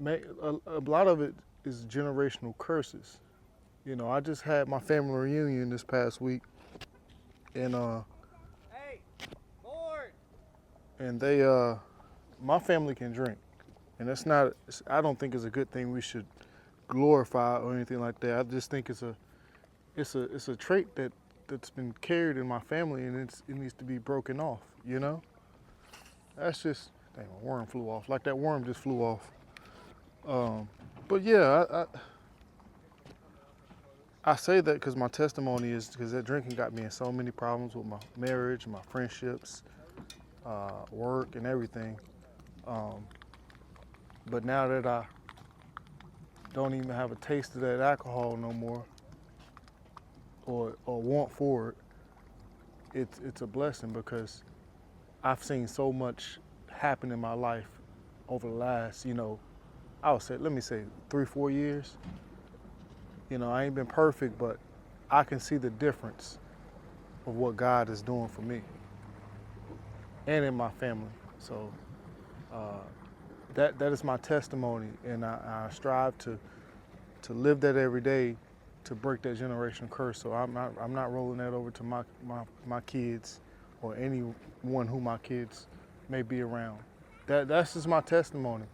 a lot of it is generational curses. You know, I just had my family reunion this past week, and Hey, board! and they my family can drink, and that's not. I don't think it's a good thing we should glorify or anything like that. I just think it's a trait that's been carried in my family, and it needs to be broken off. You know, that's just dang, a worm flew off. Like that worm just flew off. But yeah, I say that because my testimony is because that drinking got me in so many problems with my marriage, my friendships, work, and everything. Um, but now that I don't even have a taste of that alcohol no more, or want for it, it's a blessing because I've seen so much happen in my life over the last, I would say, let me say 3, 4 years. You know, I ain't been perfect, but I can see the difference of what God is doing for me and in my family. So uh, that is my testimony, and I strive to live that every day to break that generational curse. So I'm not rolling that over to my kids or anyone who my kids may be around. That's just my testimony,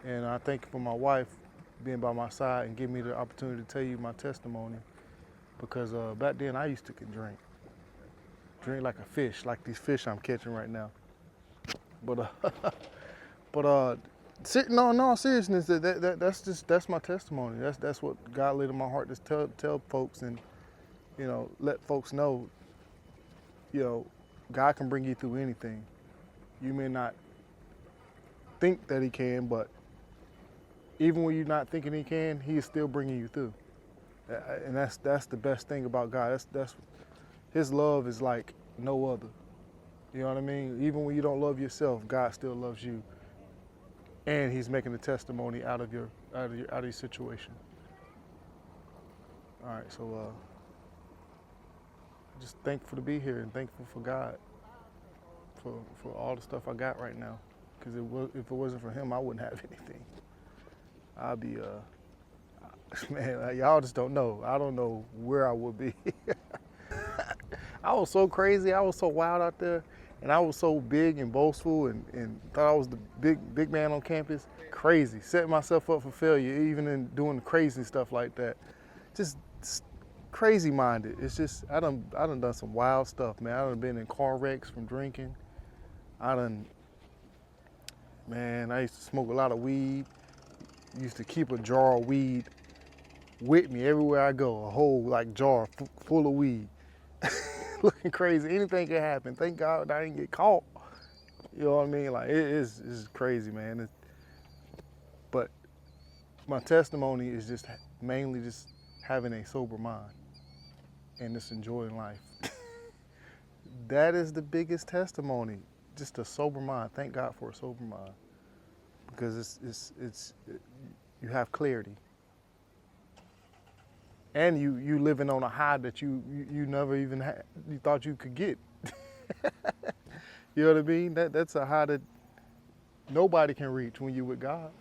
and I thank you for my wife being by my side and giving me the opportunity to tell you my testimony. Because back then I used to drink like a fish, like these fish I'm catching right now. But but sitting on all seriousness, that's my testimony. That's what God laid in my heart to tell folks, and let folks know, God can bring you through anything. You may not think that He can, but even when you're not thinking He can, He is still bringing you through. And that's the best thing about God. That's His love is like no other. You know what I mean? Even when you don't love yourself, God still loves you, and He's making a testimony out of your situation. All right, so just thankful to be here and thankful for God for all the stuff I got right now. Because if it wasn't for Him, I wouldn't have anything. I'd be man, y'all just don't know. I don't know where I would be. I was so crazy. I was so wild out there. And I was so big and boastful and thought I was the big man on campus. Crazy. Setting myself up for failure, even in doing crazy stuff like that. Just crazy minded. It's just, I done some wild stuff, man. I done been in car wrecks from drinking. I used to smoke a lot of weed. Used to keep a jar of weed with me everywhere I go, a whole jar full of weed. Looking crazy, anything can happen. Thank God I didn't get caught. You know what I mean? Like it's crazy, man. But my testimony is just mainly just having a sober mind and just enjoying life. That is the biggest testimony, just a sober mind. Thank God for a sober mind, because you have clarity. And you living on a high that you never even had, you thought you could get. You know what I mean? That's a high that nobody can reach when you with God.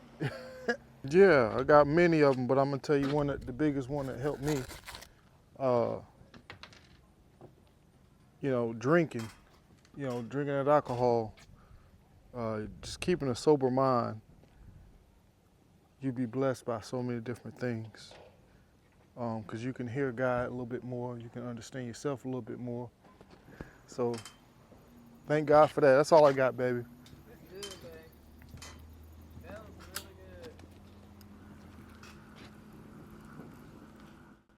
Yeah, I got many of them, but I'm gonna tell you the biggest one that helped me. Drinking. Drinking that alcohol. Just keeping a sober mind. You'd be blessed by so many different things. Because you can hear God a little bit more. You can understand yourself a little bit more. So, thank God for that. That's all I got, baby.